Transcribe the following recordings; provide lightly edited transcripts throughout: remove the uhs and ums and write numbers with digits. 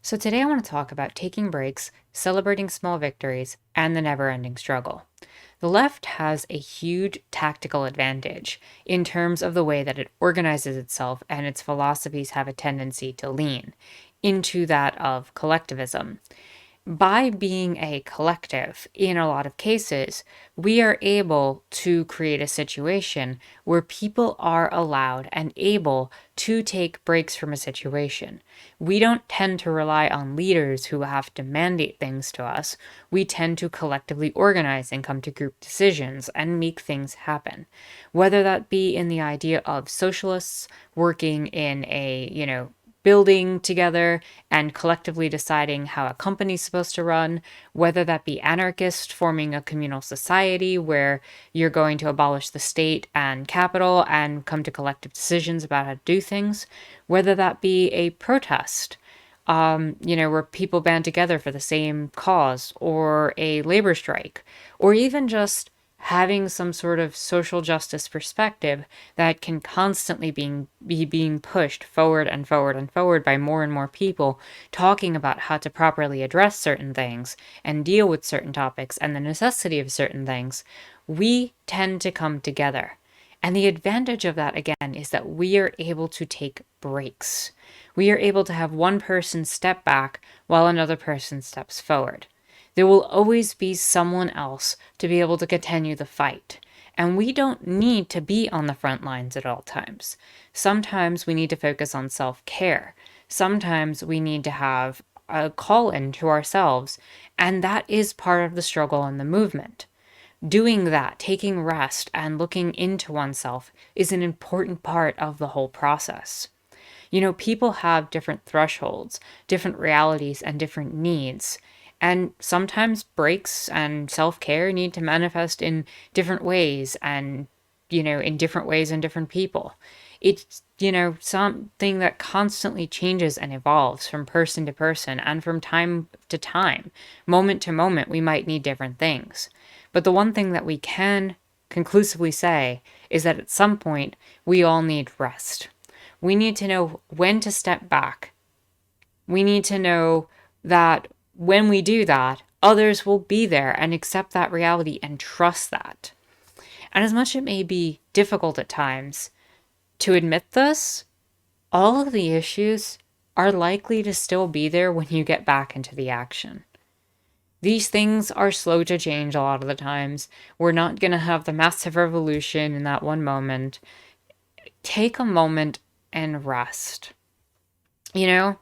So, today I want to talk about taking breaks, celebrating small victories, and the never ending struggle. The left has a huge tactical advantage in terms of the way that it organizes itself, and its philosophies have a tendency to lean into that of collectivism. By being a collective, in a lot of cases, we are able to create a situation where people are allowed and able to take breaks from a situation. We don't tend to rely on leaders who have to mandate things to us. We tend to collectively organize and come to group decisions and make things happen. Whether that be in the idea of socialists working in a building together and collectively deciding how a company's supposed to run, whether that be anarchists forming a communal society where you're going to abolish the state and capital and come to collective decisions about how to do things, whether that be a protest. Where people band together for the same cause, or a labor strike, or even just having some sort of social justice perspective that can constantly be being pushed forward and forward and forward by more and more people talking about how to properly address certain things and deal with certain topics and the necessity of certain things, we tend to come together. And the advantage of that, again, is that we are able to take breaks. We are able to have one person step back while another person steps forward. There will always be someone else to be able to continue the fight. And we don't need to be on the front lines at all times. Sometimes we need to focus on self care. Sometimes we need to have a call in to ourselves. And that is part of the struggle and the movement. Doing that, taking rest and looking into oneself, is an important part of the whole process. People have different thresholds, different realities, and different needs. And sometimes breaks and self care need to manifest in different ways and, in different ways in different people. It's something that constantly changes and evolves from person to person and from time to time. Moment to moment, we might need different things. But the one thing that we can conclusively say is that at some point, we all need rest. We need to know when to step back. We need to know that when we do that, others will be there and accept that reality and trust that. And as much as it may be difficult at times to admit this, all of the issues are likely to still be there when you get back into the action. These things are slow to change a lot of the times. We're not going to have the massive revolution in that one moment. Take a moment and rest. You know,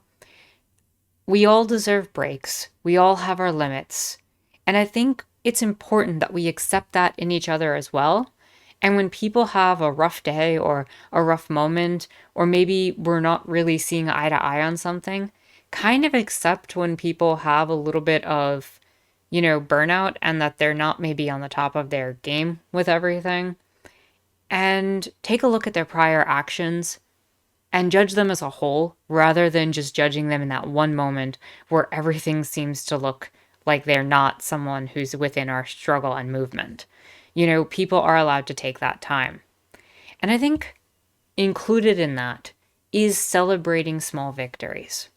we all deserve breaks. We all have our limits. And I think it's important that we accept that in each other as well. And when people have a rough day or a rough moment, or maybe we're not really seeing eye to eye on something, kind of accept when people have a little bit of, burnout and that they're not maybe on the top of their game with everything. And take a look at their prior actions and judge them as a whole rather than just judging them in that one moment where everything seems to look like they're not someone who's within our struggle and movement. People are allowed to take that time. And I think included in that is celebrating small victories.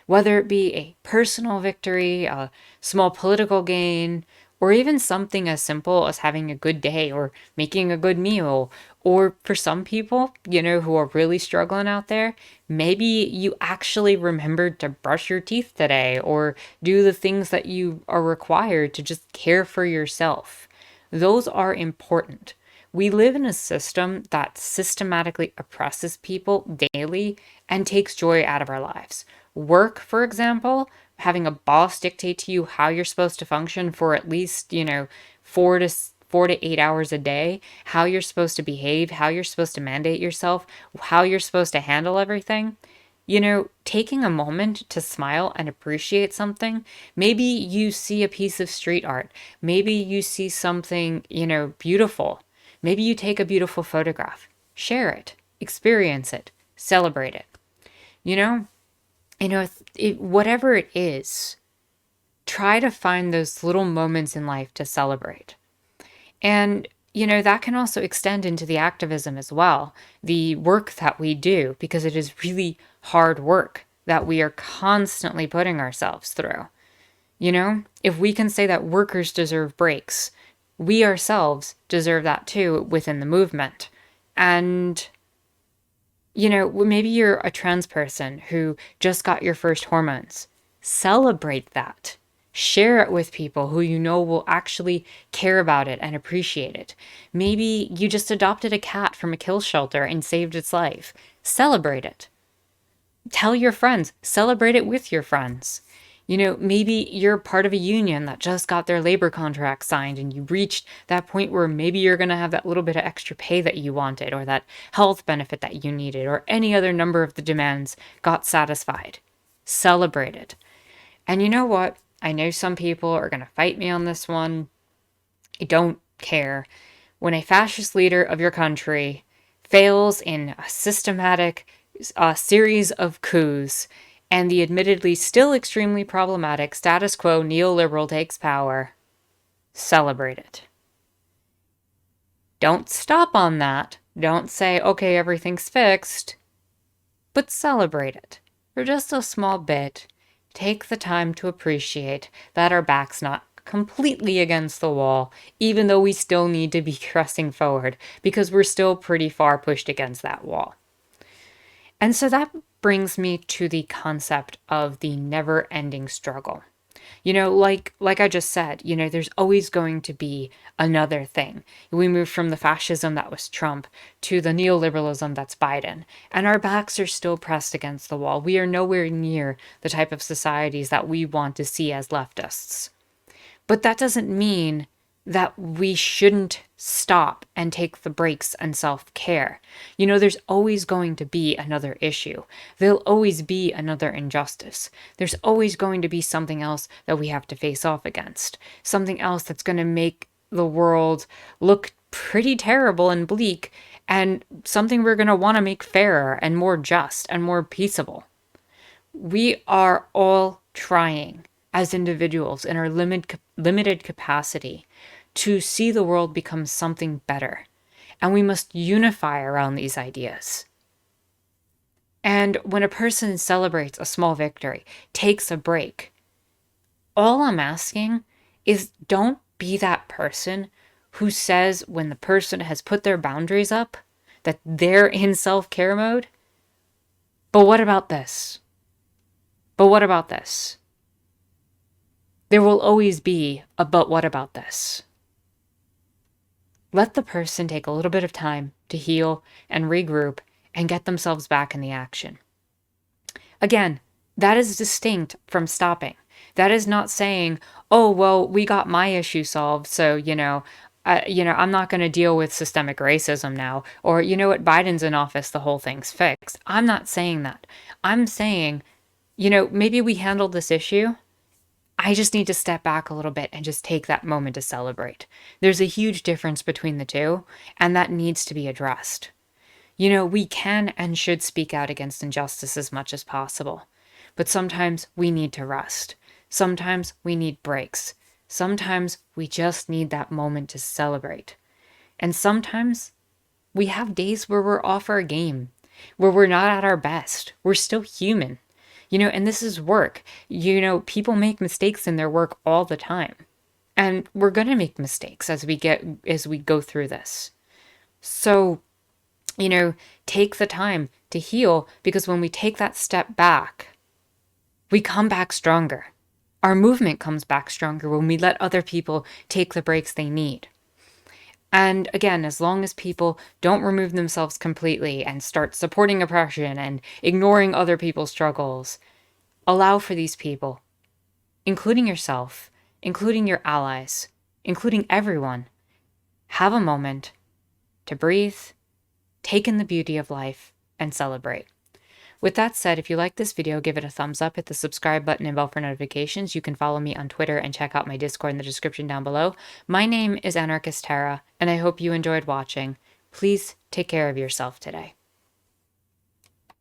Whether it be a personal victory, a small political gain, or even something as simple as having a good day or making a good meal. Or for some people, who are really struggling out there, maybe you actually remembered to brush your teeth today or do the things that you are required to just care for yourself. Those are important. We live in a system that systematically oppresses people daily and takes joy out of our lives. Work, for example, having a boss dictate to you how you're supposed to function for at least, 4 to 8 hours a day, how you're supposed to behave, how you're supposed to mandate yourself, how you're supposed to handle everything. Taking a moment to smile and appreciate something. Maybe you see a piece of street art. Maybe you see something, beautiful. Maybe you take a beautiful photograph. Share it, experience it, celebrate it. You know, whatever it is, try to find those little moments in life to celebrate. And, that can also extend into the activism as well, the work that we do, because it is really hard work. that we are constantly putting ourselves through. You know, if we can say that workers deserve breaks, we ourselves deserve that too within the movement. And, you know, maybe you're a trans person who just got your first hormones. Celebrate that. Share it with people who you know will actually care about it and appreciate it. Maybe you just adopted a cat from a kill shelter and saved its life. Celebrate it. Tell your friends. Celebrate it with your friends. You know, maybe you're part of a union that just got their labor contract signed and you reached that point where maybe you're going to have that little bit of extra pay that you wanted or that health benefit that you needed or any other number of the demands got satisfied. Celebrate it. And you know what? I know some people are going to fight me on this one. I don't care. When a fascist leader of your country fails in a systematic series of coups and the admittedly still extremely problematic status quo neoliberal takes power, celebrate it. Don't stop on that. Don't say, okay, everything's fixed, but celebrate it for just a small bit. Take the time to appreciate that our back's not completely against the wall, even though we still need to be pressing forward because we're still pretty far pushed against that wall. And so that brings me to the concept of the never-ending struggle. You know, like I just said, you know, there's always going to be another thing. We moved from the fascism that was Trump to the neoliberalism that's Biden, and our backs are still pressed against the wall. We are nowhere near the type of societies that we want to see as leftists. But that doesn't mean that we shouldn't stop and take the breaks and self-care. You know, there's always going to be another issue. There'll always be another injustice. There's always going to be something else that we have to face off against. Something else that's going to make the world look pretty terrible and bleak, and something we're going to want to make fairer and more just and more peaceable. We are all trying as individuals in our limited capacity to see the world become something better. And we must unify around these ideas. And when a person celebrates a small victory, takes a break, all I'm asking is don't be that person who says when the person has put their boundaries up that they're in self-care mode. But what about this? But what about this? There will always be a but what about this? Let the person take a little bit of time to heal and regroup and get themselves back in the action. Again, that is distinct from stopping. That is not saying, oh, well, we got my issue solved, so, I'm not going to deal with systemic racism now. Or, you know what, Biden's in office, the whole thing's fixed. I'm not saying that. I'm saying, maybe we handled this issue. I just need to step back a little bit and just take that moment to celebrate. There's a huge difference between the two, and that needs to be addressed. We can and should speak out against injustice as much as possible, but sometimes we need to rest. Sometimes we need breaks. Sometimes we just need that moment to celebrate. And sometimes we have days where we're off our game, where we're not at our best. We're still human. And this is work. People make mistakes in their work all the time. And we're going to make mistakes as we go through this. So, take the time to heal, because when we take that step back, we come back stronger. Our movement comes back stronger when we let other people take the breaks they need. And again, as long as people don't remove themselves completely and start supporting oppression and ignoring other people's struggles, allow for these people, including yourself, including your allies, including everyone, have a moment to breathe, take in the beauty of life, and celebrate. With that said, if you like this video, give it a thumbs up, hit the subscribe button and bell for notifications. You can follow me on Twitter and check out my Discord in the description down below. My name is Anarchist Tara, and I hope you enjoyed watching. Please take care of yourself today.